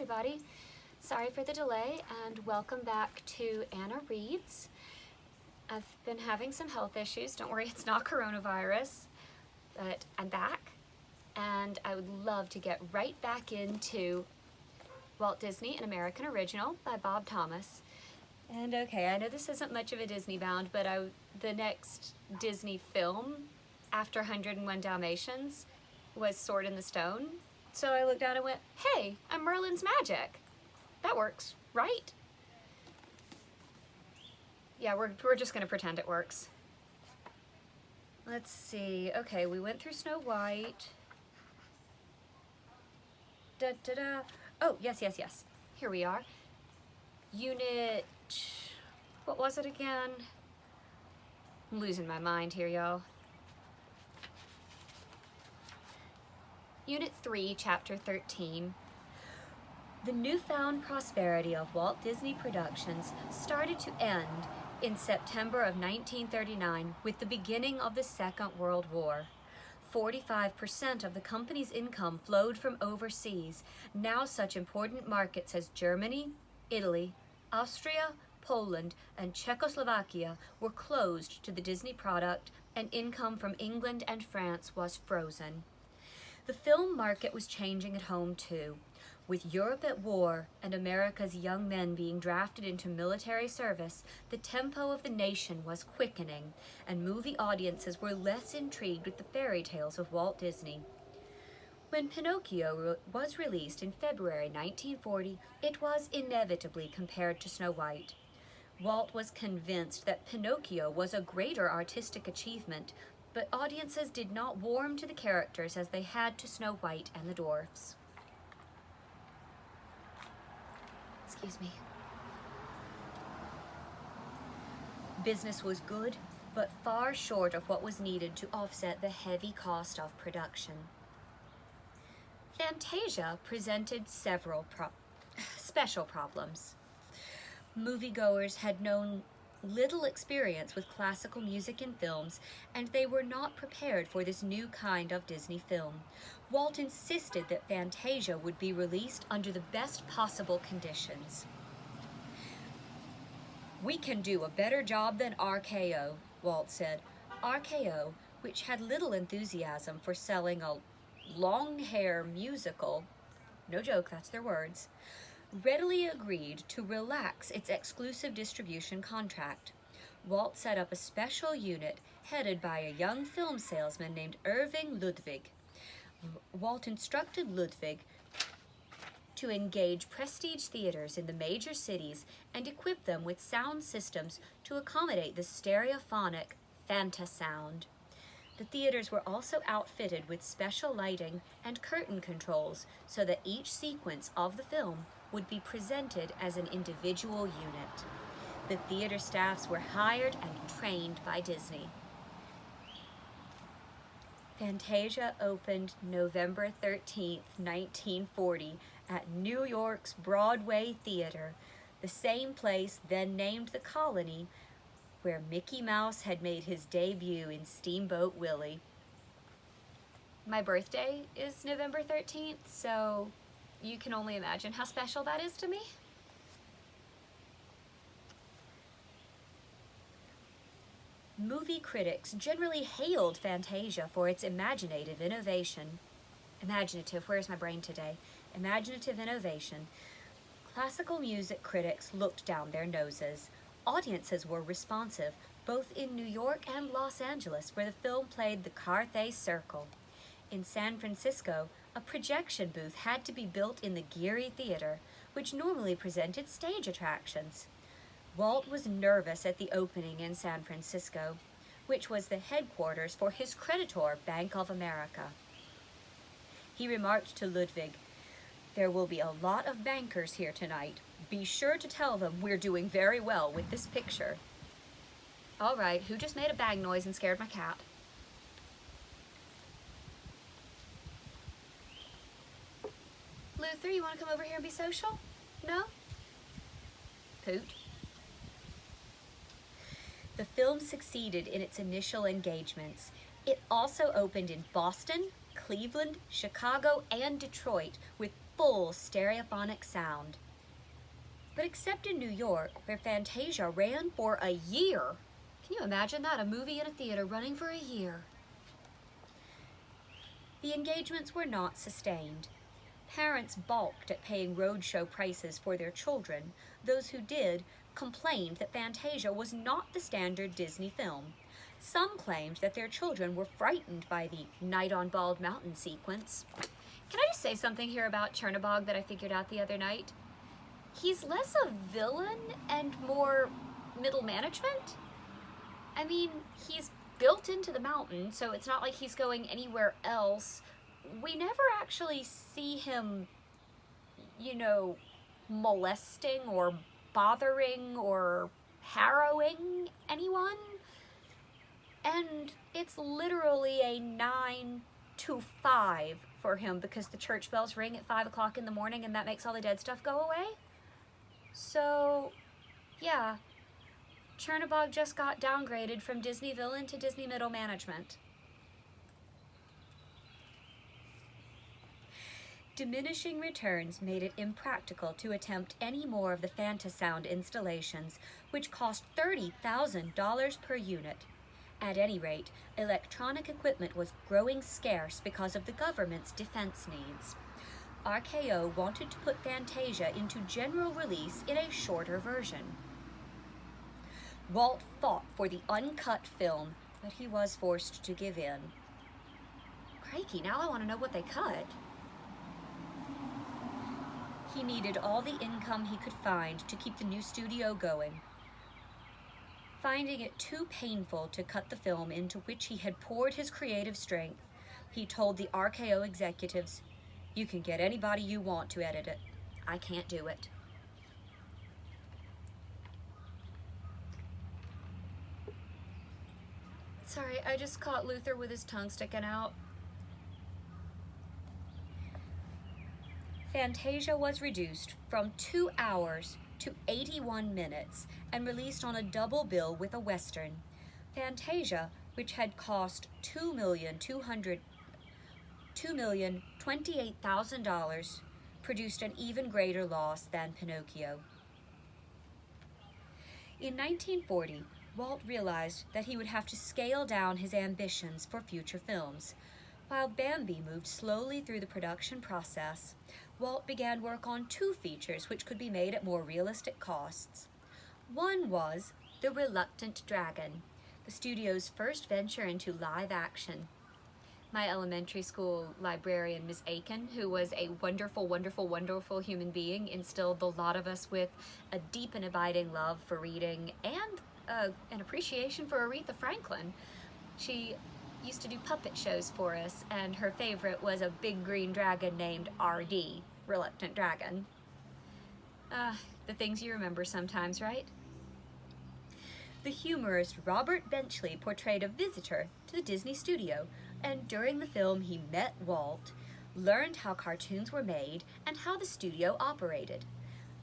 everybody. Sorry for the delay and welcome back to Anna Reads. I've been having some health issues. Don't worry, it's not coronavirus, but I'm back and I would love to get right back into Walt Disney, an American Original by Bob Thomas. And okay, I know this isn't much of a Disney bound, but the next Disney film after 101 Dalmatians was Sword in the Stone. So I looked down and went, hey, I'm Merlin's Magic. That works, right? Yeah, we're just gonna pretend it works. Let's see, okay, we went through Snow White. Da-da-da. Oh, yes. Here we are. Unit, what was it again? I'm losing my mind here, y'all. Unit 3, Chapter 13. The newfound prosperity of Walt Disney Productions started to end in September of 1939 with the beginning of the Second World War. 45% of the company's income flowed from overseas, now such important markets as Germany, Italy, Austria, Poland, and Czechoslovakia were closed to the Disney product, and income from England and France was frozen. The film market was changing at home too. With Europe at war and America's young men being drafted into military service, the tempo of the nation was quickening, and movie audiences were less intrigued with the fairy tales of Walt Disney. When Pinocchio was released in February 1940, it was inevitably compared to Snow White. Walt was convinced that Pinocchio was a greater artistic achievement, but audiences did not warm to the characters as they had to Snow White and the dwarfs. Excuse me. Business was good, but far short of what was needed to offset the heavy cost of production. Fantasia presented several special problems. Moviegoers had known little experience with classical music in films, and they were not prepared for this new kind of Disney film. Walt insisted that Fantasia would be released under the best possible conditions. "We can do a better job than RKO," Walt said. RKO, which had little enthusiasm for selling a long-hair musical, no joke, that's their words, readily agreed to relax its exclusive distribution contract. Walt set up a special unit headed by a young film salesman named Irving Ludwig. Walt instructed Ludwig to engage prestige theaters in the major cities and equip them with sound systems to accommodate the stereophonic Fantasound. The theaters were also outfitted with special lighting and curtain controls so that each sequence of the film would be presented as an individual unit. The theater staffs were hired and trained by Disney. Fantasia opened November 13th, 1940 at New York's Broadway Theater, the same place then named the Colony, where Mickey Mouse had made his debut in Steamboat Willie. My birthday is November 13th, so you can only imagine how special that is to me. Movie critics generally hailed Fantasia for its imaginative innovation. Where's my brain today? Imaginative innovation. Classical music critics looked down their noses. Audiences were responsive, both in New York and Los Angeles, where the film played the Carthay Circle. In San Francisco, a projection booth had to be built in the Geary Theater, which normally presented stage attractions. Walt was nervous at the opening in San Francisco, which was the headquarters for his creditor, Bank of America. He remarked to Ludwig, "There will be a lot of bankers here tonight. Be sure to tell them we're doing very well with this picture." All right, who just made a bang noise and scared my cat? Luther, you want to come over here and be social? No? Poot. The film succeeded in its initial engagements. It also opened in Boston, Cleveland, Chicago, and Detroit with full stereophonic sound. But except in New York, where Fantasia ran for a year. Can you imagine that? A movie in a theater running for a year. The engagements were not sustained. Parents balked at paying roadshow prices for their children. Those who did complained that Fantasia was not the standard Disney film. Some claimed that their children were frightened by the Night on Bald Mountain sequence. Can I just say something here about Chernabog that I figured out the other night? He's less a villain and more middle management. I mean, he's built into the mountain, so it's not like he's going anywhere else. We never actually see him, molesting or bothering or harrowing anyone. And it's literally a 9 to 5 for him because the church bells ring at 5 o'clock in the morning and that makes all the dead stuff go away. So, yeah, Chernabog just got downgraded from Disney villain to Disney middle management. Diminishing returns made it impractical to attempt any more of the Fantasound installations, which cost $30,000 per unit. At any rate, electronic equipment was growing scarce because of the government's defense needs. RKO wanted to put Fantasia into general release in a shorter version. Walt fought for the uncut film, but he was forced to give in. Crikey, now I want to know what they cut. He needed all the income he could find to keep the new studio going. Finding it too painful to cut the film into which he had poured his creative strength, he told the RKO executives, "You can get anybody you want to edit it. I can't do it." Sorry, I just caught Luther with his tongue sticking out. Fantasia was reduced from 2 hours to 81 minutes and released on a double bill with a Western. Fantasia, which had cost $2,028,000, produced an even greater loss than Pinocchio. In 1940, Walt realized that he would have to scale down his ambitions for future films. While Bambi moved slowly through the production process, Walt began work on 2 features which could be made at more realistic costs. One was The Reluctant Dragon, the studio's first venture into live action. My elementary school librarian, Ms. Aiken, who was a wonderful, wonderful, wonderful human being, instilled a lot of us with a deep and abiding love for reading and an appreciation for Aretha Franklin. She used to do puppet shows for us, and her favorite was a big green dragon named R.D., Reluctant Dragon. The things you remember sometimes, right? The humorist Robert Benchley portrayed a visitor to the Disney studio, and during the film he met Walt, learned how cartoons were made, and how the studio operated.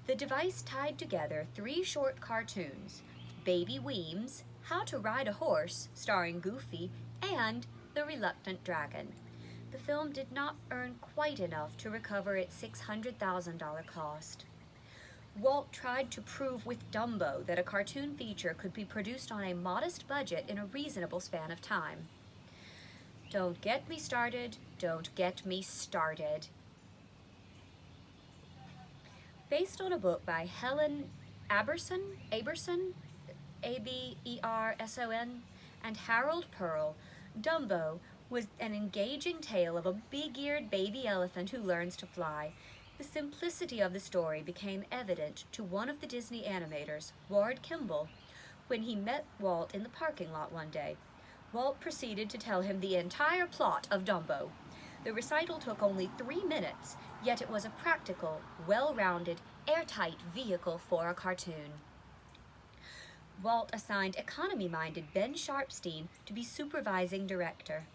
The device tied together 3 short cartoons, Baby Weems, How to Ride a Horse, starring Goofy, and The Reluctant Dragon. The film did not earn quite enough to recover its $600,000 cost. Walt tried to prove with Dumbo that a cartoon feature could be produced on a modest budget in a reasonable span of time. Don't get me started, don't get me started. Based on a book by Helen Aberson, A-B-E-R-S-O-N, and Harold Pearl, Dumbo was an engaging tale of a big-eared baby elephant who learns to fly. The simplicity of the story became evident to one of the Disney animators, Ward Kimball, when he met Walt in the parking lot one day. Walt proceeded to tell him the entire plot of Dumbo. The recital took only 3 minutes, yet it was a practical, well-rounded, airtight vehicle for a cartoon. Walt assigned economy-minded Ben Sharpstein to be supervising director.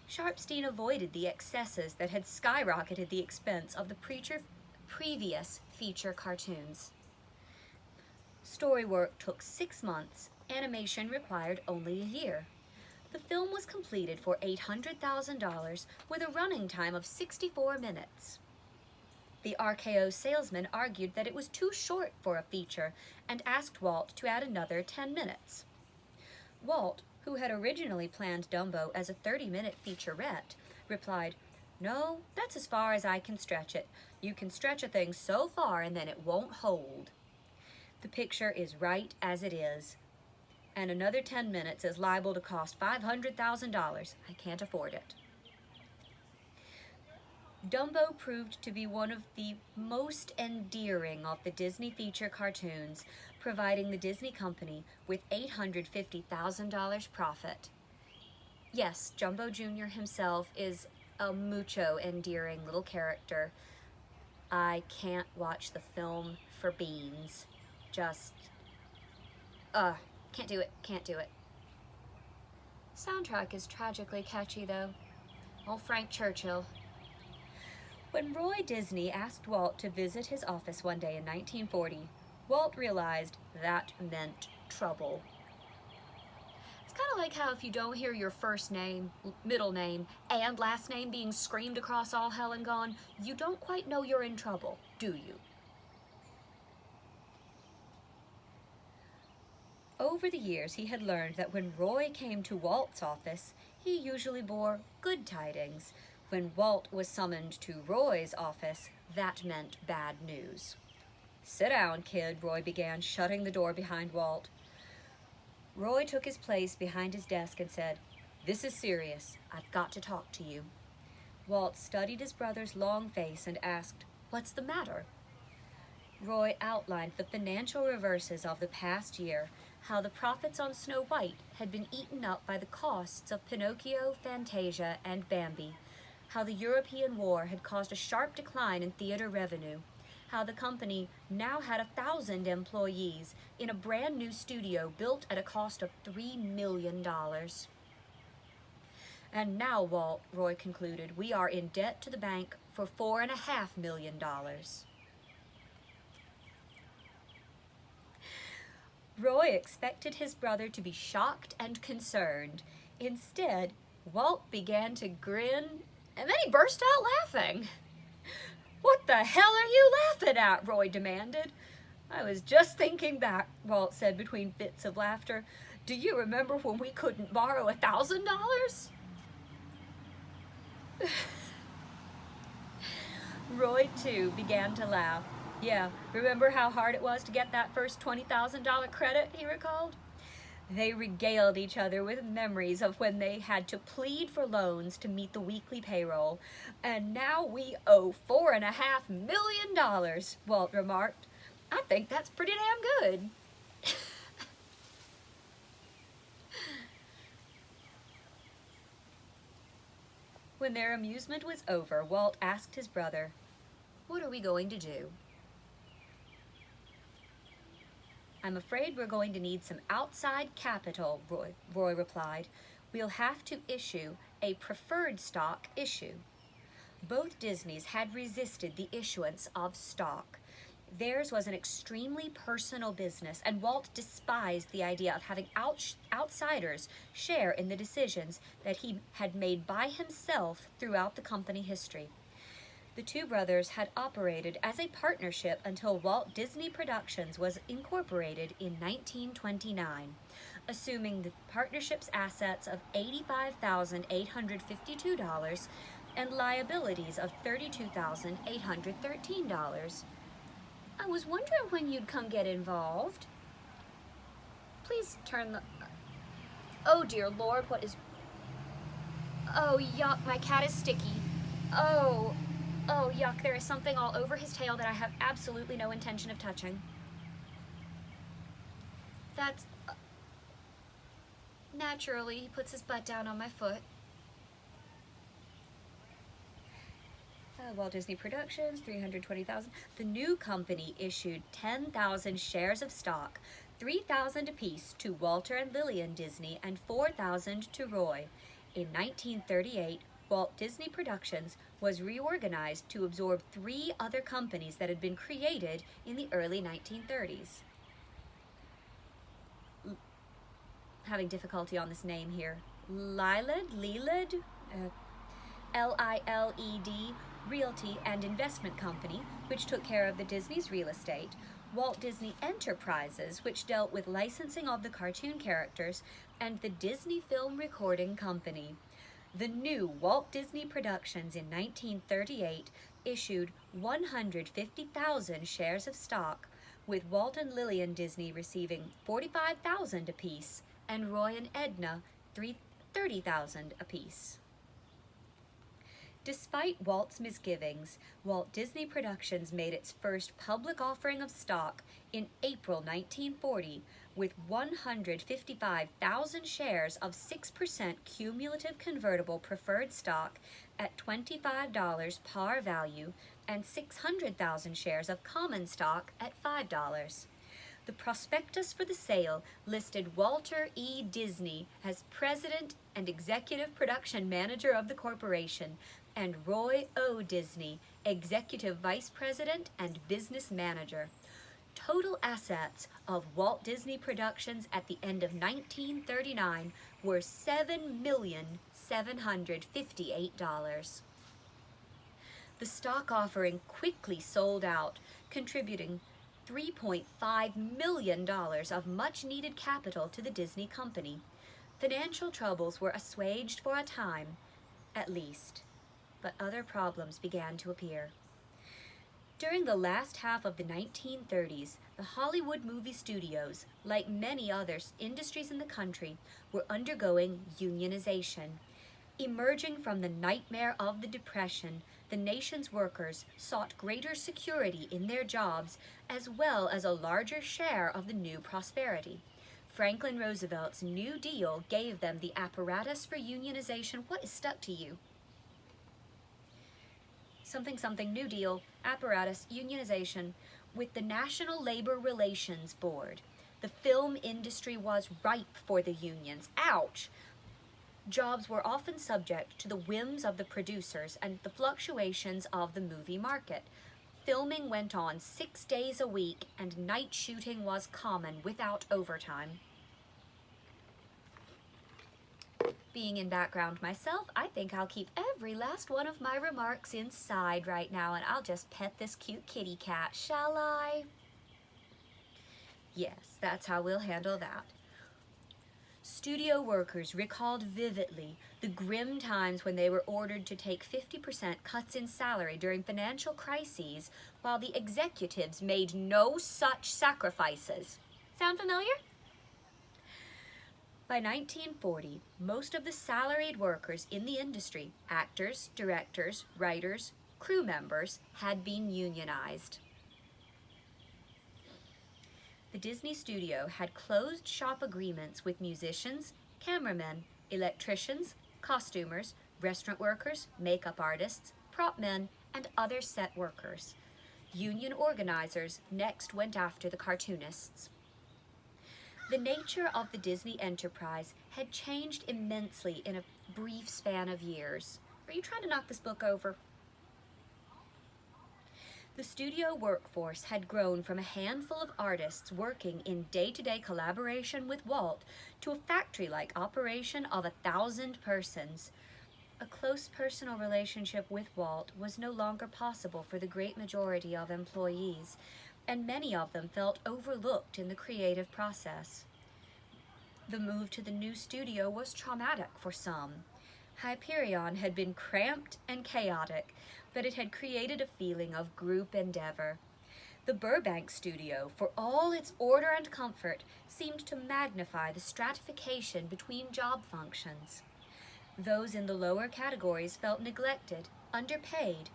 Sharpstein avoided the excesses that had skyrocketed the expense of the previous feature cartoons. Story work took 6 months. Animation required only a year. The film was completed for $800,000 with a running time of 64 minutes. The RKO salesman argued that it was too short for a feature and asked Walt to add another 10 minutes. Walt, who had originally planned Dumbo as a 30-minute featurette, replied, "No, that's as far as I can stretch it. You can stretch a thing so far and then it won't hold." The picture is right as it is, and another 10 minutes is liable to cost $500,000. I can't afford it. Dumbo proved to be one of the most endearing of the Disney feature cartoons, providing the Disney company with $850,000 profit. Yes, Jumbo Jr. himself is a mucho endearing little character. I can't watch the film for beans. Just, can't do it. Soundtrack is tragically catchy though. Old Frank Churchill. When Roy Disney asked Walt to visit his office one day in 1940, Walt realized that meant trouble. It's kind of like how if you don't hear your first name, middle name, and last name being screamed across all hell and gone, you don't quite know you're in trouble, do you? Over the years, he had learned that when Roy came to Walt's office, he usually bore good tidings. When Walt was summoned to Roy's office, that meant bad news. "Sit down, kid," Roy began, shutting the door behind Walt. Roy took his place behind his desk and said, "This is serious. I've got to talk to you." Walt studied his brother's long face and asked, "What's the matter?" Roy outlined the financial reverses of the past year, how the profits on Snow White had been eaten up by the costs of Pinocchio, Fantasia, and Bambi, how the European War had caused a sharp decline in theater revenue, how the company now had 1,000 employees in a brand new studio built at a cost of $3 million. "And now, Walt," Roy concluded, "we are in debt to the bank for $4.5 million. Roy expected his brother to be shocked and concerned. Instead, Walt began to grin, and then he burst out laughing. "What the hell are you laughing at?" Roy demanded. "I was just thinking back," Walt said between fits of laughter. "Do you remember when we couldn't borrow $1,000? Roy, too, began to laugh. "Yeah, remember how hard it was to get that first $20,000 credit," he recalled. They regaled each other with memories of when they had to plead for loans to meet the weekly payroll. "And now we owe $4.5 million, Walt remarked. "I think that's pretty damn good." When their amusement was over, Walt asked his brother, "What are we going to do?" "I'm afraid we're going to need some outside capital," Roy replied. "We'll have to issue a preferred stock issue." Both Disneys had resisted the issuance of stock. Theirs was an extremely personal business, and Walt despised the idea of having outsiders share in the decisions that he had made by himself throughout the company history. The two brothers had operated as a partnership until Walt Disney Productions was incorporated in 1929, assuming the partnership's assets of $85,852 and liabilities of $32,813. "I was wondering when you'd come get involved." "Please turn the..." "Oh dear Lord, what is..." "Oh yuck, my cat is sticky." Oh, yuck, there is something all over his tail that I have absolutely no intention of touching." "That's..." Naturally, he puts his butt down on my foot. Walt Disney Productions, $320,000. The new company issued 10,000 shares of stock, 3,000 apiece to Walter and Lillian Disney and 4,000 to Roy. In 1938, Walt Disney Productions was reorganized to absorb 3 other companies that had been created in the early 1930s. Having difficulty on this name here. Liled, Liled Realty and Investment Company, which took care of the Disney's real estate, Walt Disney Enterprises, which dealt with licensing of the cartoon characters, and the Disney Film Recording Company. The new Walt Disney Productions in 1938 issued 150,000 shares of stock, with Walt and Lillian Disney receiving 45,000 apiece, and Roy and Edna 30,000 apiece. Despite Walt's misgivings, Walt Disney Productions made its first public offering of stock in April 1940 with 155,000 shares of 6% cumulative convertible preferred stock at $25 par value and 600,000 shares of common stock at $5. The prospectus for the sale listed Walter E. Disney as president and executive production manager of the corporation, and Roy O. Disney, executive vice president and business manager. Total assets of Walt Disney Productions at the end of 1939 were $7,758,000. The stock offering quickly sold out, contributing $3.5 million of much-needed capital to the Disney Company. Financial troubles were assuaged for a time, at least, but other problems began to appear. During the last half of the 1930s, the Hollywood movie studios, like many other industries in the country, were undergoing unionization. Emerging from the nightmare of the Depression, the nation's workers sought greater security in their jobs as well as a larger share of the new prosperity. Franklin Roosevelt's New Deal gave them the apparatus for unionization. What is stuck to you? Something, New Deal, apparatus, unionization, with the National Labor Relations Board. The film industry was ripe for the unions. Ouch! Jobs were often subject to the whims of the producers and the fluctuations of the movie market. Filming went on 6 days a week, and night shooting was common without overtime. Being in background myself, I think I'll keep every last one of my remarks inside right now, and I'll just pet this cute kitty cat, shall I? Yes, that's how we'll handle that. Studio workers recalled vividly the grim times when they were ordered to take 50% cuts in salary during financial crises, while the executives made no such sacrifices. Sound familiar? By 1940, most of the salaried workers in the industry, actors, directors, writers, crew members, had been unionized. The Disney studio had closed shop agreements with musicians, cameramen, electricians, costumers, restaurant workers, makeup artists, prop men, and other set workers. Union organizers next went after the cartoonists. The nature of the Disney enterprise had changed immensely in a brief span of years. Are you trying to knock this book over? The studio workforce had grown from a handful of artists working in day-to-day collaboration with Walt to a factory-like operation of 1,000 persons. A close personal relationship with Walt was no longer possible for the great majority of employees, and many of them felt overlooked in the creative process. The move to the new studio was traumatic for some. Hyperion had been cramped and chaotic, but it had created a feeling of group endeavor. The Burbank studio, for all its order and comfort, seemed to magnify the stratification between job functions. Those in the lower categories felt neglected, underpaid.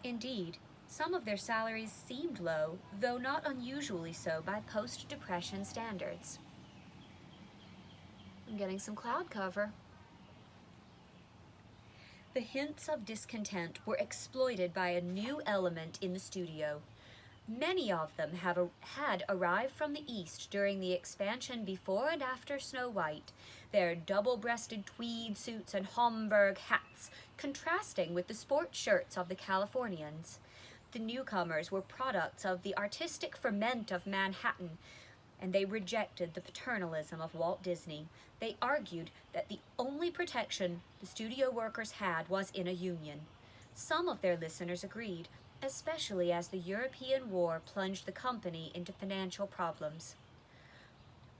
Indeed, some of their salaries seemed low, though not unusually so by post-Depression standards. I'm getting some cloud cover. The hints of discontent were exploited by a new element in the studio. Many of them had arrived from the East during the expansion before and after Snow White, their double-breasted tweed suits and Homburg hats contrasting with the sports shirts of the Californians. The newcomers were products of the artistic ferment of Manhattan, and they rejected the paternalism of Walt Disney. They argued that the only protection the studio workers had was in a union. Some of their listeners agreed, especially as the European War plunged the company into financial problems.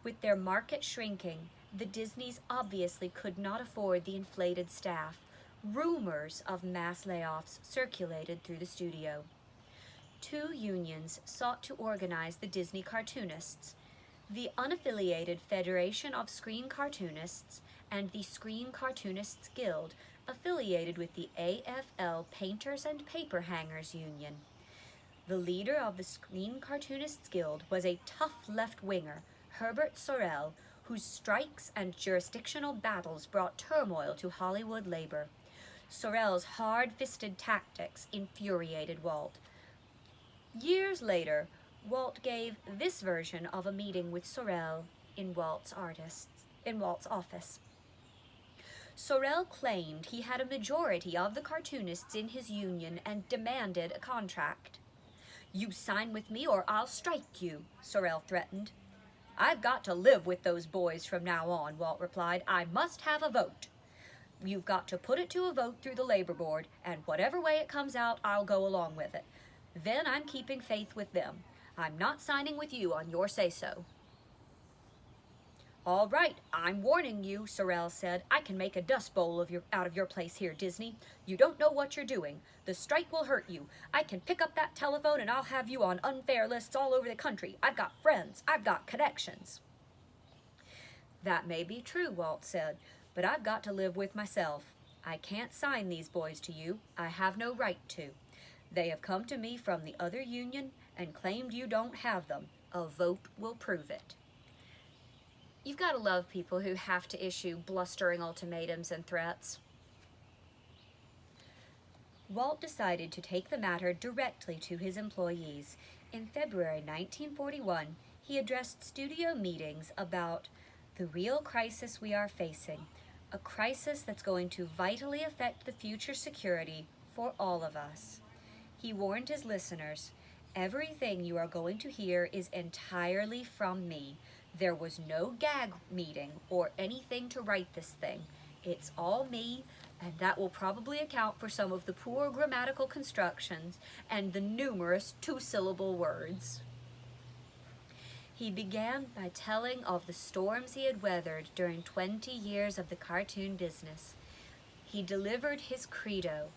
With their market shrinking, the Disneys obviously could not afford the inflated staff. Rumors of mass layoffs circulated through the studio. Two unions sought to organize the Disney cartoonists: the unaffiliated Federation of Screen Cartoonists and the Screen Cartoonists Guild, affiliated with the AFL Painters and Paperhangers Union. The leader of the Screen Cartoonists Guild was a tough left-winger, Herbert Sorel, whose strikes and jurisdictional battles brought turmoil to Hollywood labor. Sorel's hard-fisted tactics infuriated Walt. Years later, Walt gave this version of a meeting with Sorel in Walt's office. Sorel claimed he had a majority of the cartoonists in his union and demanded a contract. "You sign with me or I'll strike you," Sorel threatened. "I've got to live with those boys from now on," Walt replied. "I must have a vote. You've got to put it to a vote through the labor board, and whatever way it comes out, I'll go along with it. Then I'm keeping faith with them. I'm not signing with you on your say-so." "All right, I'm warning you," Sorel said. "I can make a dust bowl out of your place here, Disney. You don't know what you're doing. The strike will hurt you. I can pick up that telephone and I'll have you on unfair lists all over the country. I've got friends. I've got connections." "That may be true," Walt said, "but I've got to live with myself. I can't sign these boys to you. I have no right to. They have come to me from the other union and claimed you don't have them. A vote will prove it." You've got to love people who have to issue blustering ultimatums and threats. Walt decided to take the matter directly to his employees. In February 1941, he addressed studio meetings about the real crisis we are facing, a crisis that's going to vitally affect the future security for all of us. He warned his listeners, "Everything you are going to hear is entirely from me. There was no gag meeting or anything to write this thing. It's all me, and that will probably account for some of the poor grammatical constructions and the numerous two-syllable words." He began by telling of the storms he had weathered during 20 years of the cartoon business. He delivered his credo: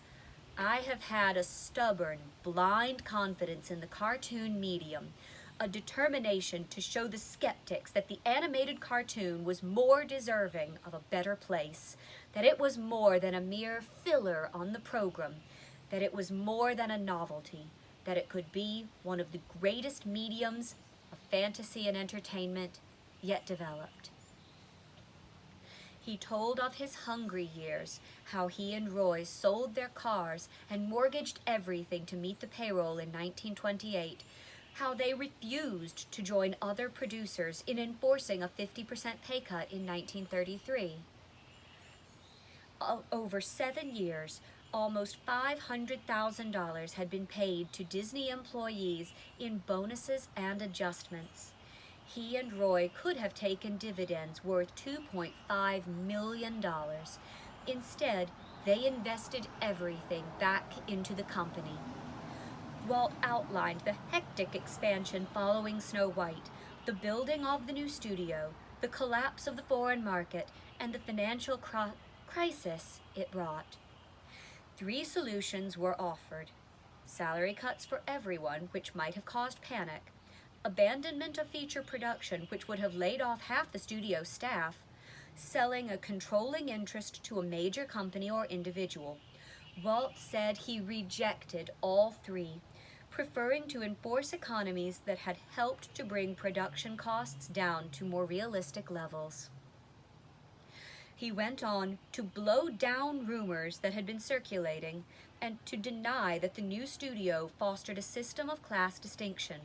"I have had a stubborn, blind confidence in the cartoon medium, a determination to show the skeptics that the animated cartoon was more deserving of a better place, that it was more than a mere filler on the program, that it was more than a novelty, that it could be one of the greatest mediums of fantasy and entertainment yet developed." He told of his hungry years, how he and Roy sold their cars and mortgaged everything to meet the payroll in 1928, how they refused to join other producers in enforcing a 50% pay cut in 1933. Over 7 years, almost $500,000 had been paid to Disney employees in bonuses and adjustments. He and Roy could have taken dividends worth $2.5 million. Instead, they invested everything back into the company. Walt outlined the hectic expansion following Snow White, the building of the new studio, the collapse of the foreign market, and the financial crisis it brought. 3 solutions were offered: salary cuts for everyone, which might have caused panic; abandonment of feature production, which would have laid off half the studio staff; selling a controlling interest to a major company or individual. Walt said he rejected all 3, preferring to enforce economies that had helped to bring production costs down to more realistic levels. He went on to blow down rumors that had been circulating and to deny that the new studio fostered a system of class distinction.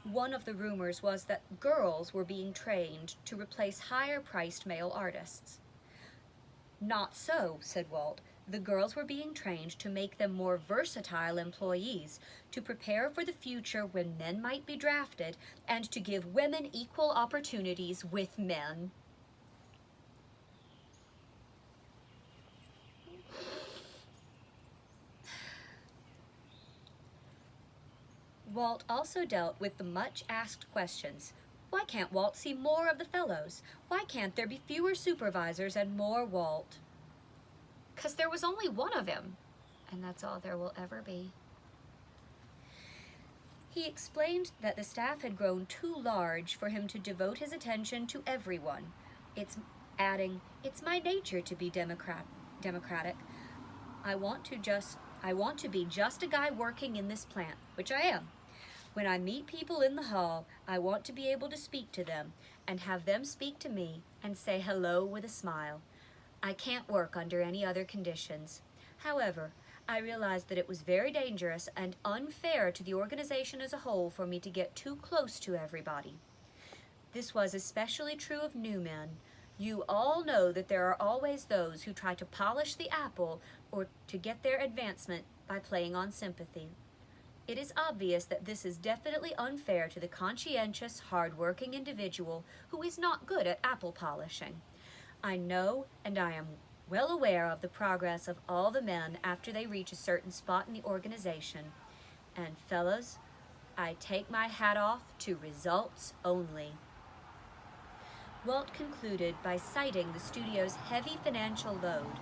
One of the rumors was that girls were being trained to replace higher-priced male artists. "Not so," said Walt. The girls were being trained to make them more versatile employees, to prepare for the future when men might be drafted, and to give women equal opportunities with men. Walt also dealt with the much asked questions. Why can't Walt see more of the fellows? Why can't there be fewer supervisors and more Walt? 'Cause there was only one of him, and that's all there will ever be. He explained that the staff had grown too large for him to devote his attention to everyone. It's my nature to be democratic. I want to be just a guy working in this plant, which I am. When I meet people in the hall, I want to be able to speak to them and have them speak to me and say hello with a smile. I can't work under any other conditions. However, I realized that it was very dangerous and unfair to the organization as a whole for me to get too close to everybody. This was especially true of new men. You all know that there are always those who try to polish the apple or to get their advancement by playing on sympathy. It is obvious that this is definitely unfair to the conscientious, hard-working individual who is not good at apple polishing. I know, and I am well aware of the progress of all the men after they reach a certain spot in the organization. And fellas, I take my hat off to results only. Walt concluded by citing the studio's heavy financial load,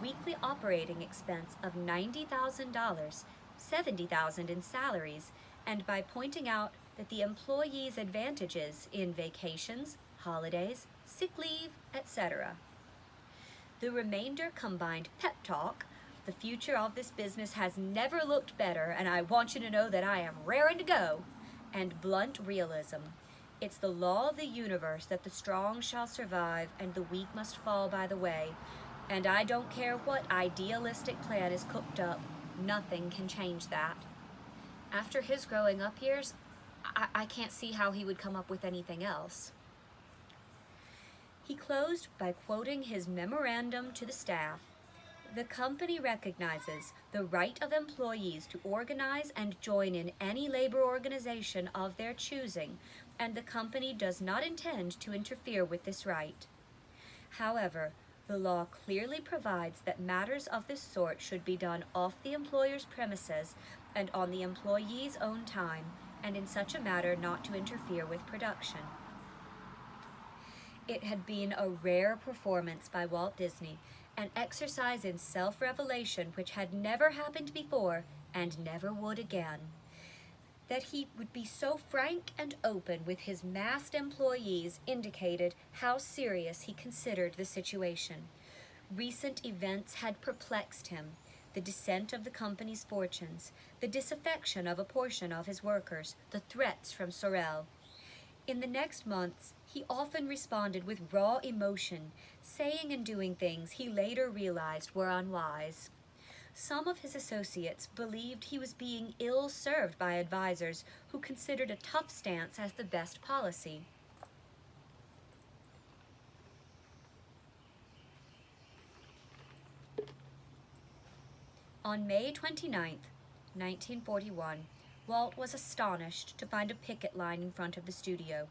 weekly operating expense of $90,000, $70,000 in salaries, and by pointing out that the employees' advantages in vacations, holidays, sick leave, etc. The remainder combined pep talk, the future of this business has never looked better, and I want you to know that I am raring to go, and blunt realism. It's the law of the universe that the strong shall survive and the weak must fall by the way, and I don't care what idealistic plan is cooked up, nothing can change that. After his growing up years, I can't see how he would come up with anything else. He closed by quoting his memorandum to the staff. The company recognizes the right of employees to organize and join in any labor organization of their choosing, and the company does not intend to interfere with this right. However, the law clearly provides that matters of this sort should be done off the employer's premises and on the employee's own time, and in such a manner not to interfere with production. It had been a rare performance by Walt Disney, an exercise in self-revelation which had never happened before and never would again. That he would be so frank and open with his massed employees indicated how serious he considered the situation. Recent events had perplexed him, the descent of the company's fortunes, the disaffection of a portion of his workers, the threats from Sorel. In the next months, he often responded with raw emotion, saying and doing things he later realized were unwise. Some of his associates believed he was being ill-served by advisors who considered a tough stance as the best policy. On May 29, 1941, Walt was astonished to find a picket line in front of the studio.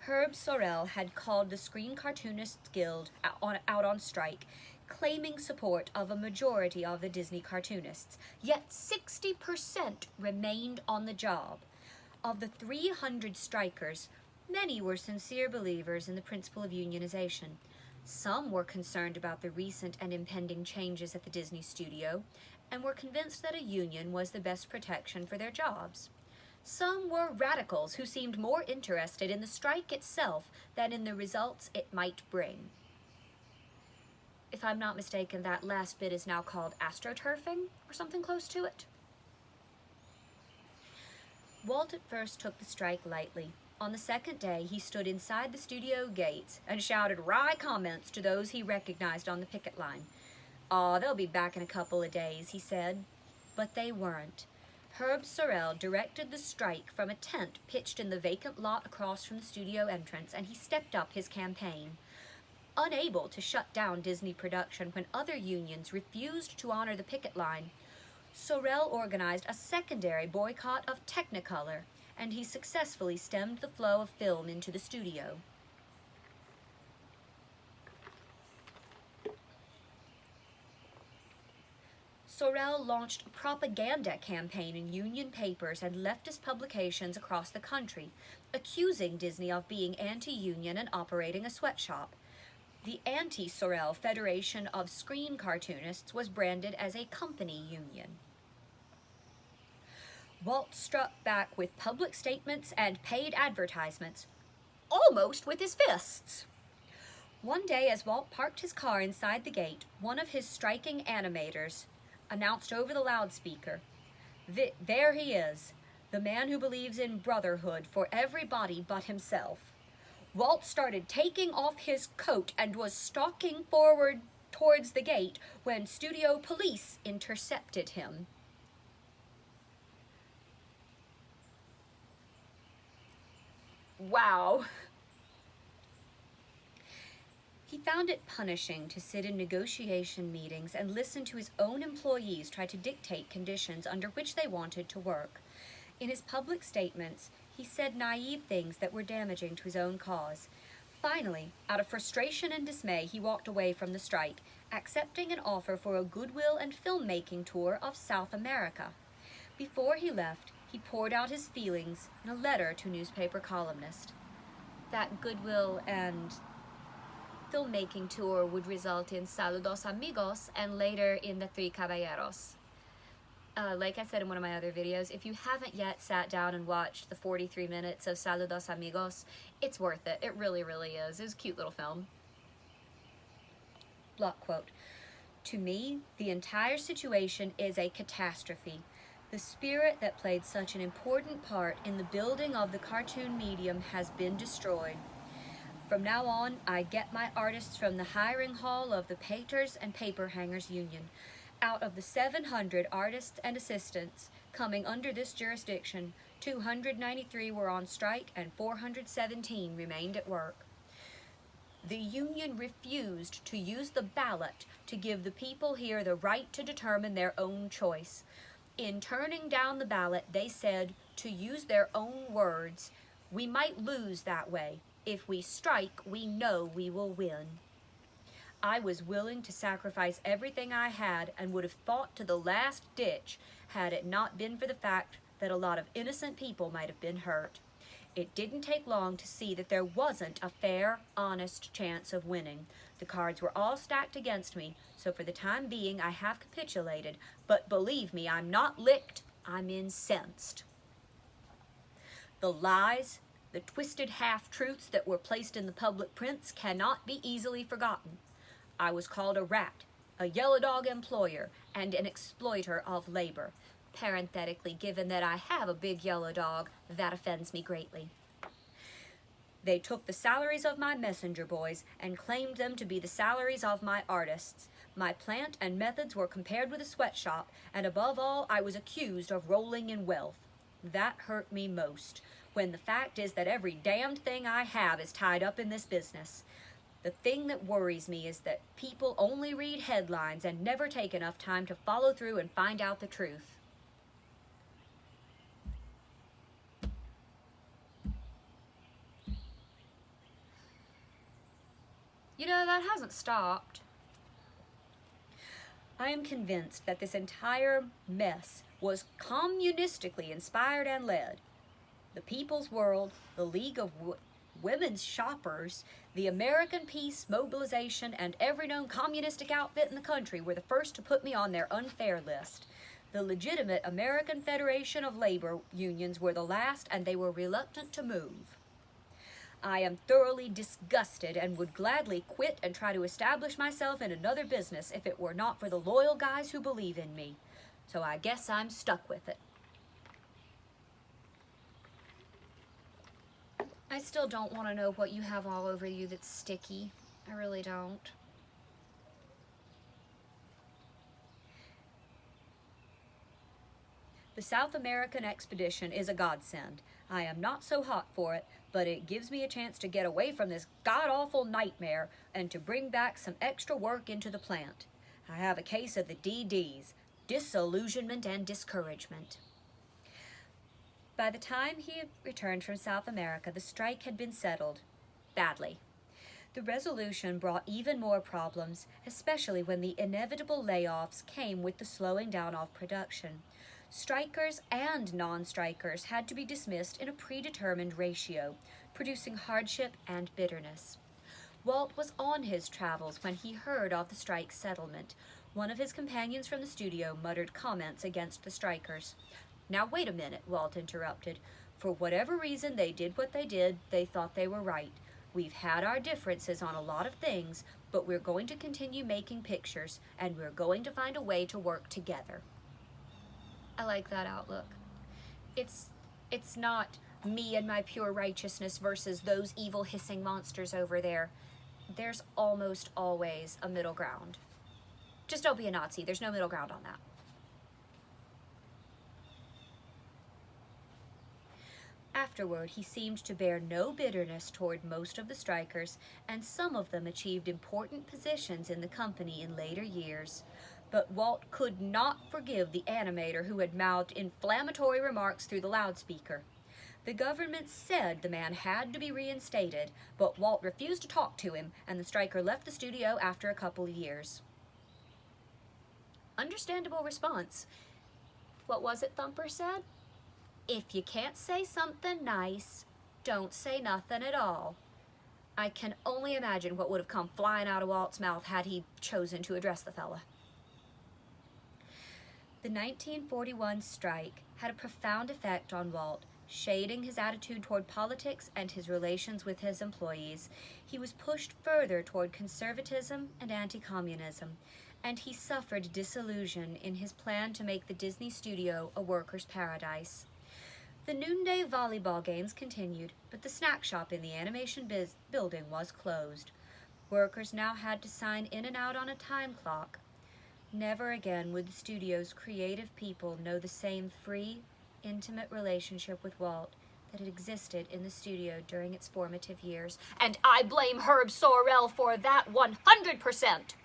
Herb Sorel had called the Screen Cartoonists Guild out on strike, claiming support of a majority of the Disney cartoonists, yet 60% remained on the job. Of the 300 strikers, many were sincere believers in the principle of unionization. Some were concerned about the recent and impending changes at the Disney studio, and were convinced that a union was the best protection for their jobs. Some were radicals who seemed more interested in the strike itself than in the results it might bring. If I'm not mistaken, that last bit is now called astroturfing, or something close to it. Walt at first took the strike lightly. On the second day, he stood inside the studio gates and shouted wry comments to those he recognized on the picket line. "Aw, they'll be back in a couple of days," he said. But they weren't. Herb Sorel directed the strike from a tent pitched in the vacant lot across from the studio entrance, and he stepped up his campaign. unable to shut down Disney production when other unions refused to honor the picket line, Sorel organized a secondary boycott of Technicolor, and he successfully stemmed the flow of film into the studio. Sorel launched a propaganda campaign in union papers and leftist publications across the country, accusing Disney of being anti-union and operating a sweatshop. The anti-Sorel Federation of Screen Cartoonists was branded as a company union. Walt struck back with public statements and paid advertisements, almost with his fists. One day, as Walt parked his car inside the gate, one of his striking animators announced over the loudspeaker, "There he is, the man who believes in brotherhood for everybody but himself." Walt started taking off his coat and was stalking forward towards the gate when studio police intercepted him. Wow. He found it punishing to sit in negotiation meetings and listen to his own employees try to dictate conditions under which they wanted to work. In his public statements, he said naive things that were damaging to his own cause. Finally, out of frustration and dismay, he walked away from the strike, accepting an offer for a goodwill and filmmaking tour of South America. Before he left, he poured out his feelings in a letter to newspaper columnists. That goodwill and filmmaking tour would result in Saludos Amigos and later in the Three Caballeros. Like I said in one of my other videos, if you haven't yet sat down and watched the 43 minutes of Saludos Amigos, it's worth it. It really, really is. It was a cute little film. Block quote, "To me, the entire situation is a catastrophe. The spirit that played such an important part in the building of the cartoon medium has been destroyed. From now on, I get my artists from the hiring hall of the Painters and Paper Hangers Union. Out of the 700 artists and assistants coming under this jurisdiction, 293 were on strike and 417 remained at work. The union refused to use the ballot to give the people here the right to determine their own choice. In turning down the ballot, they said, to use their own words, 'We might lose that way. If we strike, we know we will win.' I was willing to sacrifice everything I had and would have fought to the last ditch had it not been for the fact that a lot of innocent people might have been hurt. It didn't take long to see that there wasn't a fair, honest chance of winning. The cards were all stacked against me, so for the time being I have capitulated, but believe me, I'm not licked, I'm incensed. The lies, the twisted half-truths that were placed in the public prints cannot be easily forgotten. I was called a rat, a yellow dog employer, and an exploiter of labor. Parenthetically, given that I have a big yellow dog, that offends me greatly. They took the salaries of my messenger boys and claimed them to be the salaries of my artists. My plant and methods were compared with a sweatshop, and above all, I was accused of rolling in wealth. That hurt me most, when the fact is that every damned thing I have is tied up in this business. The thing that worries me is that people only read headlines and never take enough time to follow through and find out the truth." You know, that hasn't stopped. I am convinced that this entire mess was communistically inspired and led. The People's World, the League of Women's Shoppers, the American Peace Mobilization, and every known communistic outfit in the country were the first to put me on their unfair list. The legitimate American Federation of Labor Unions were the last, and they were reluctant to move. I am thoroughly disgusted and would gladly quit and try to establish myself in another business if it were not for the loyal guys who believe in me. So I guess I'm stuck with it. I still don't want to know what you have all over you that's sticky. I really don't. The South American expedition is a godsend. I am not so hot for it, but it gives me a chance to get away from this god-awful nightmare and to bring back some extra work into the plant. I have a case of the DDs, disillusionment and discouragement. By the time he returned from South America, the strike had been settled. Badly. The resolution brought even more problems, especially when the inevitable layoffs came with the slowing down of production. Strikers and non-strikers had to be dismissed in a predetermined ratio, producing hardship and bitterness. Walt was on his travels when he heard of the strike settlement. One of his companions from the studio muttered comments against the strikers. "Now wait a minute," Walt interrupted. "For whatever reason they did what they did, they thought they were right. We've had our differences on a lot of things, but we're going to continue making pictures, and we're going to find a way to work together." I like that outlook. It's not me and my pure righteousness versus those evil hissing monsters over there. There's almost always a middle ground. Just don't be a Nazi. There's no middle ground on that. Afterward, he seemed to bear no bitterness toward most of the strikers, and some of them achieved important positions in the company in later years. But Walt could not forgive the animator who had mouthed inflammatory remarks through the loudspeaker. The government said the man had to be reinstated, but Walt refused to talk to him, and the striker left the studio after a couple of years. Understandable response. What was it Thumper said? "If you can't say something nice, don't say nothing at all." I can only imagine what would have come flying out of Walt's mouth had he chosen to address the fella. The 1941 strike had a profound effect on Walt, shading his attitude toward politics and his relations with his employees. He was pushed further toward conservatism and anti-communism, and he suffered disillusion in his plan to make the Disney studio a worker's paradise. The noonday volleyball games continued, but the snack shop in the animation building was closed. Workers now had to sign in and out on a time clock. Never again would the studio's creative people know the same free, intimate relationship with Walt that had existed in the studio during its formative years. And I blame Herb Sorrell for that 100%!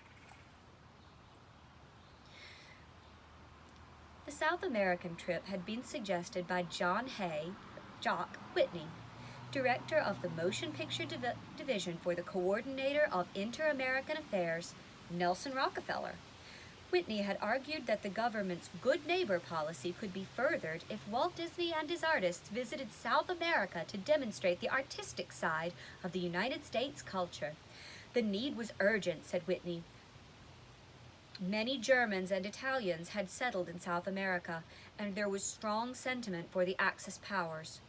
The South American trip had been suggested by Jock Whitney, director of the Motion Picture Division for the Coordinator of Inter-American Affairs, Nelson Rockefeller. Whitney had argued that the government's good neighbor policy could be furthered if Walt Disney and his artists visited South America to demonstrate the artistic side of the United States culture. The need was urgent, said Whitney. Many Germans and Italians had settled in South America, and there was strong sentiment for the Axis powers.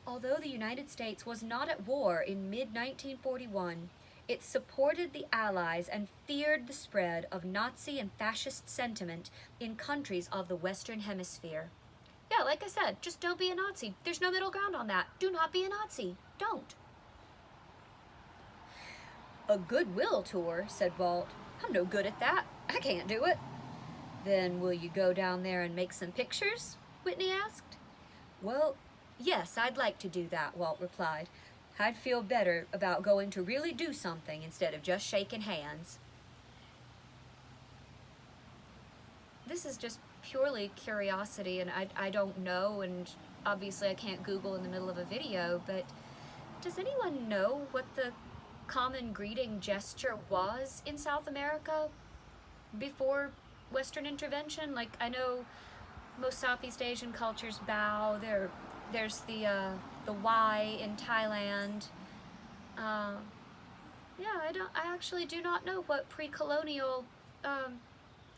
Although the United States was not at war in mid-1941, it supported the Allies and feared the spread of Nazi and fascist sentiment in countries of the Western Hemisphere. Yeah, like I said, just don't be a Nazi. There's no middle ground on that. Do not be a Nazi. Don't. A goodwill tour, said Walt. I'm no good at that. I can't do it. Then will you go down there and make some pictures? Whitney asked. Well, yes, I'd like to do that, Walt replied. I'd feel better about going to really do something instead of just shaking hands. This is just purely curiosity, and I don't know, and obviously I can't Google in the middle of a video, but does anyone know what the common greeting gesture was in South America before Western intervention? Like, I know most Southeast Asian cultures bow. There's the Y in Thailand. I actually do not know what pre-colonial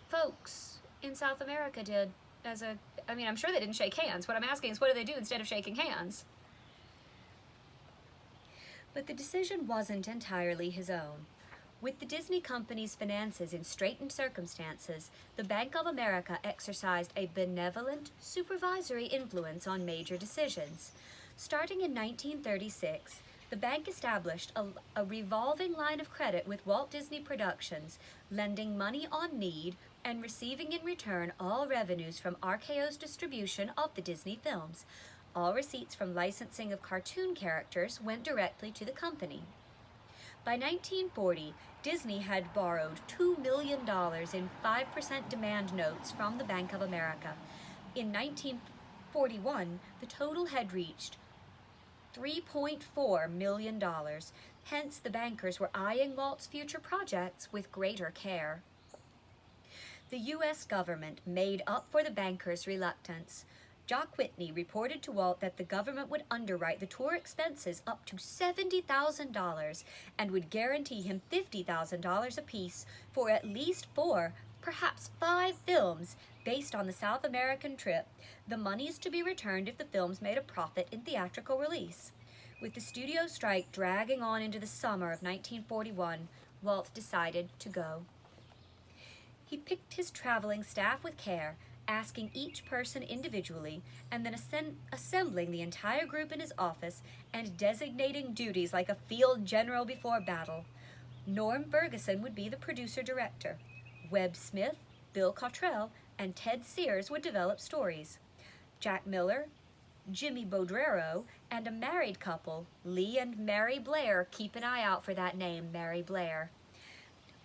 folks in South America did I'm sure they didn't shake hands. What I'm asking is, what do they do instead of shaking hands? But the decision wasn't entirely his own. With the Disney Company's finances in straitened circumstances, the Bank of America exercised a benevolent, supervisory influence on major decisions. Starting in 1936, the bank established a revolving line of credit with Walt Disney Productions, lending money on need and receiving in return all revenues from RKO's distribution of the Disney films. All receipts from licensing of cartoon characters went directly to the company. By 1940, Disney had borrowed $2 million in 5% demand notes from the Bank of America. In 1941, the total had reached $3.4 million. Hence, the bankers were eyeing Walt's future projects with greater care. The U.S. government made up for the bankers' reluctance. Jock Whitney reported to Walt that the government would underwrite the tour expenses up to $70,000 and would guarantee him $50,000 apiece for at least 4, perhaps 5 films based on the South American trip, the monies to be returned if the films made a profit in theatrical release. With the studio strike dragging on into the summer of 1941, Walt decided to go. He picked his traveling staff with care, asking each person individually, and then assembling the entire group in his office and designating duties like a field general before battle. Norm Ferguson would be the producer-director. Webb Smith, Bill Cottrell, and Ted Sears would develop stories. Jack Miller, Jimmy Bodrero, and a married couple, Lee and Mary Blair, keep an eye out for that name, Mary Blair,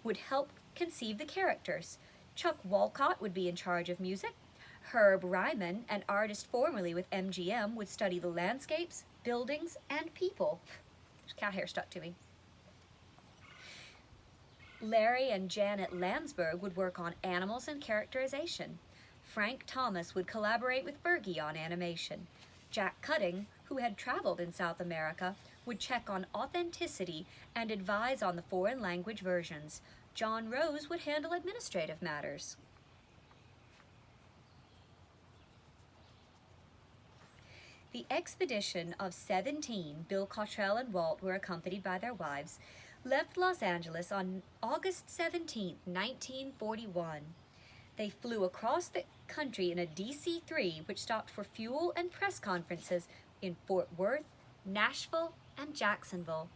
would help conceive the characters. Chuck Walcott would be in charge of music. Herb Ryman, an artist formerly with MGM, would study the landscapes, buildings, and people. Cat hair stuck to me. Larry and Janet Landsberg would work on animals and characterization. Frank Thomas would collaborate with Fergie on animation. Jack Cutting, who had traveled in South America, would check on authenticity and advise on the foreign language versions. John Rose would handle administrative matters. The expedition of 17, Bill Cottrell and Walt were accompanied by their wives, left Los Angeles on August 17, 1941. They flew across the country in a DC-3, which stopped for fuel and press conferences in Fort Worth, Nashville, and Jacksonville.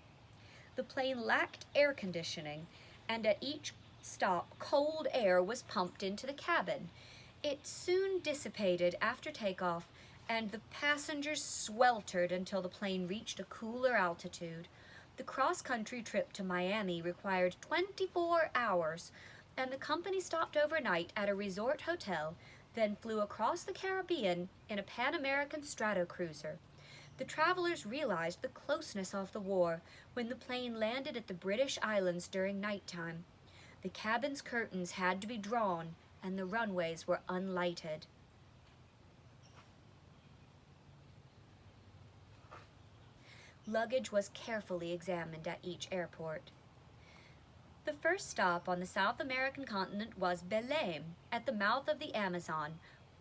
The plane lacked air conditioning, and at each stop, cold air was pumped into the cabin. It soon dissipated after takeoff, and the passengers sweltered until the plane reached a cooler altitude. The cross-country trip to Miami required 24 hours, and the company stopped overnight at a resort hotel, then flew across the Caribbean in a Pan American Stratocruiser. The travelers realized the closeness of the war when the plane landed at the British Islands during nighttime. The cabin's curtains had to be drawn, and the runways were unlighted. Luggage was carefully examined at each airport. The first stop on the South American continent was Belém, at the mouth of the Amazon,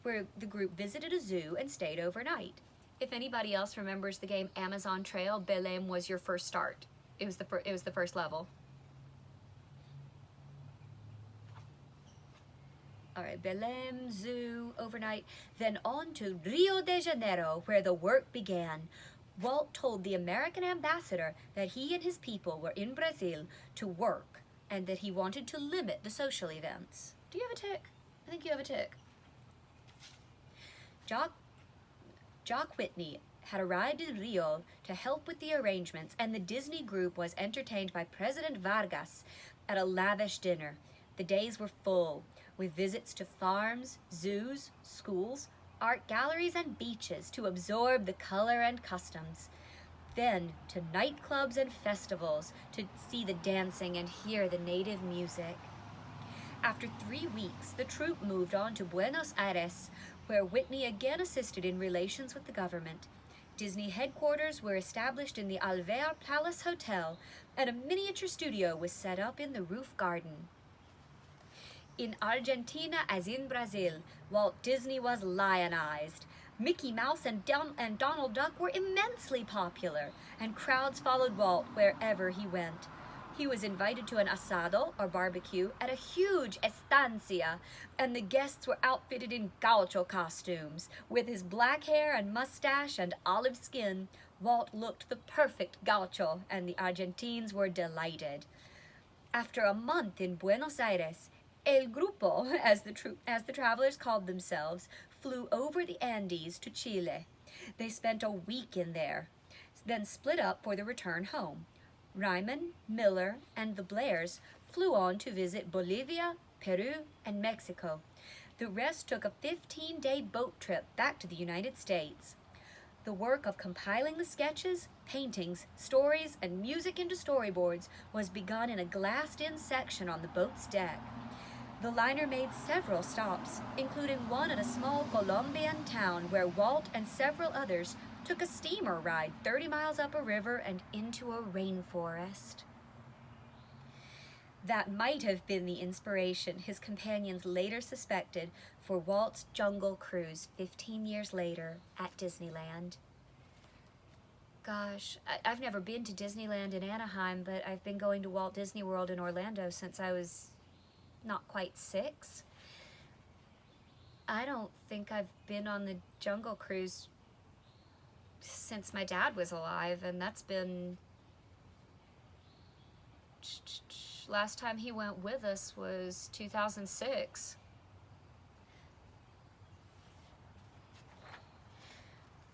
where the group visited a zoo and stayed overnight. If anybody else remembers the game Amazon Trail, Belém was your first start. It was the first level. All right, Belém, zoo, overnight. Then on to Rio de Janeiro, where the work began. Walt told the American ambassador that he and his people were in Brazil to work and that he wanted to limit the social events. Do you have a tick? I think you have a tick. Jock Whitney had arrived in Rio to help with the arrangements, and the Disney group was entertained by President Vargas at a lavish dinner. The days were full, with visits to farms, zoos, schools, art galleries, and beaches to absorb the color and customs. Then to nightclubs and festivals to see the dancing and hear the native music. After 3 weeks, the troupe moved on to Buenos Aires, where Whitney again assisted in relations with the government. Disney headquarters were established in the Alvear Palace Hotel, and a miniature studio was set up in the roof garden. In Argentina, as in Brazil, Walt Disney was lionized. Mickey Mouse and Donald Duck were immensely popular, and crowds followed Walt wherever he went. He was invited to an asado, or barbecue, at a huge estancia, and the guests were outfitted in gaucho costumes. With his black hair and mustache and olive skin, Walt looked the perfect gaucho, and the Argentines were delighted. After a month in Buenos Aires, El Grupo, as the travelers called themselves, flew over the Andes to Chile. They spent a week in there, then split up for the return home. Ryman, Miller, and the Blairs flew on to visit Bolivia, Peru, and Mexico. The rest took a 15-day boat trip back to the United States. The work of compiling the sketches, paintings, stories, and music into storyboards was begun in a glassed-in section on the boat's deck. The liner made several stops, including one at a small Colombian town where Walt and several others took a steamer ride 30 miles up a river and into a rainforest. That might have been the inspiration his companions later suspected for Walt's jungle cruise 15 years later at Disneyland. Gosh, I've never been to Disneyland in Anaheim, but I've been going to Walt Disney World in Orlando since I was not quite 6. I don't think I've been on the jungle cruise since my dad was alive, and that's been... Last time he went with us was 2006.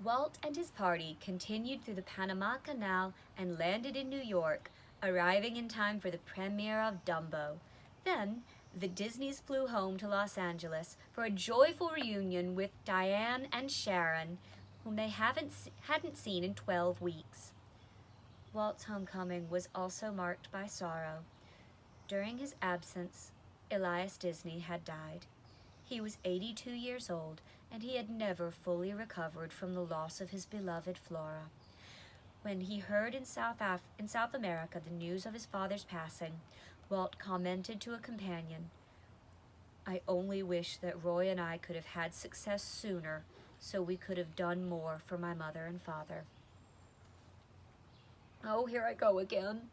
Walt and his party continued through the Panama Canal and landed in New York, arriving in time for the premiere of Dumbo. Then, the Disneys flew home to Los Angeles for a joyful reunion with Diane and Sharon, whom they hadn't seen in 12 weeks. Walt's homecoming was also marked by sorrow. During his absence, Elias Disney had died. He was 82 years old, and he had never fully recovered from the loss of his beloved Flora. When he heard in South America the news of his father's passing, Walt commented to a companion, "I only wish that Roy and I could have had success sooner, so we could have done more for my mother and father." Oh, here I go again.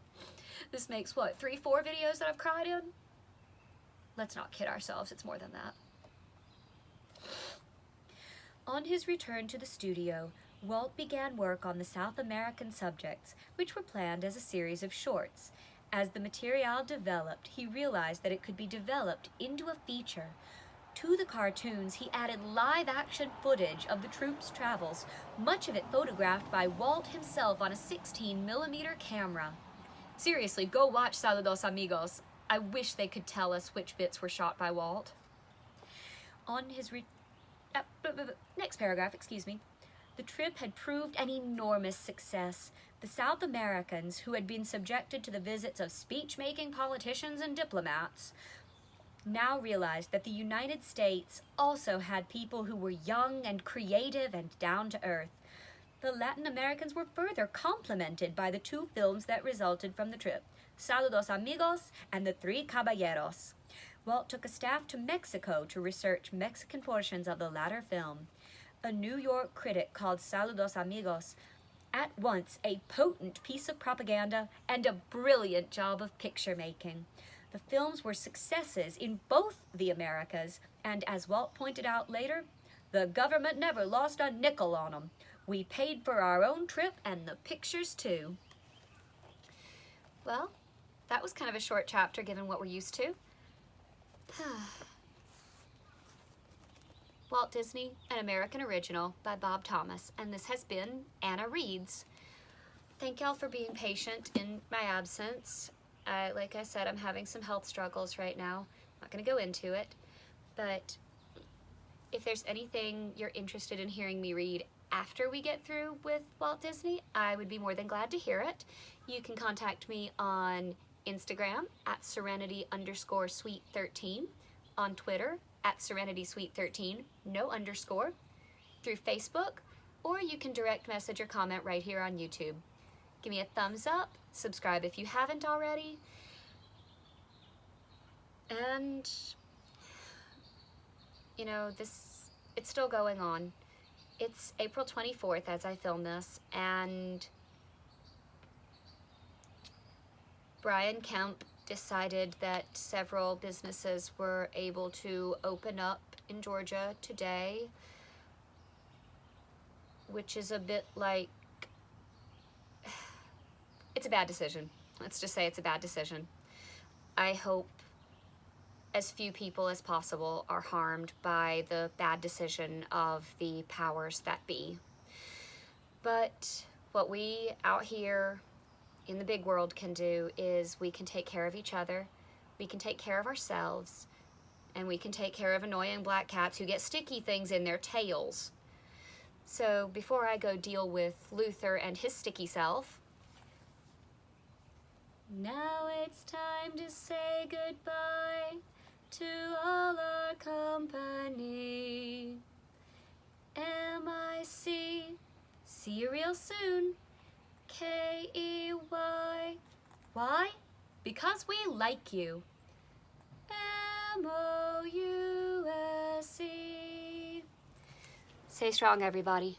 This makes, what, 3-4 videos that I've cried in? Let's not kid ourselves, it's more than that. On his return to the studio, Walt began work on the South American subjects, which were planned as a series of shorts. As the material developed, he realized that it could be developed into a feature. To the cartoons, he added live-action footage of the troupe's travels, much of it photographed by Walt himself on a 16mm camera. Seriously, go watch Saludos Amigos. I wish they could tell us which bits were shot by Walt. On his next paragraph, the trip had proved an enormous success. The South Americans, who had been subjected to the visits of speech-making politicians and diplomats, now realized that the United States also had people who were young and creative and down to earth. The Latin Americans were further complimented by the 2 films that resulted from the trip, Saludos Amigos and The Three Caballeros. Walt took a staff to Mexico to research Mexican portions of the latter film. A New York critic called Saludos Amigos at once a potent piece of propaganda and a brilliant job of picture making. The films were successes in both the Americas, and as Walt pointed out later, the government never lost a nickel on them. We paid for our own trip and the pictures too. Well, that was kind of a short chapter given what we're used to. Walt Disney, an American Original by Bob Thomas, and this has been Anna Reads. Thank y'all for being patient in my absence. Like I said, I'm having some health struggles right now. I'm not going to go into it, but if there's anything you're interested in hearing me read after we get through with Walt Disney, I would be more than glad to hear it. You can contact me on Instagram at serenity_sweet13, on Twitter at serenitysweet13, no underscore, through Facebook, or you can direct message or comment right here on YouTube. Give me a thumbs up, subscribe if you haven't already, and, you know, it's still going on. It's April 24th as I film this, and Brian Kemp decided that several businesses were able to open up in Georgia today, which is a bit like, it's a bad decision. Let's just say it's a bad decision. I hope as few people as possible are harmed by the bad decision of the powers that be. But what we out here in the big world can do is we can take care of each other, we can take care of ourselves, and we can take care of annoying black cats who get sticky things in their tails. So before I go deal with Luther and his sticky self, now it's time to say goodbye to all our company. M-I-C, see you real soon. K-E-Y. Why? Because we like you. M-O-U-S-E. Stay strong, everybody.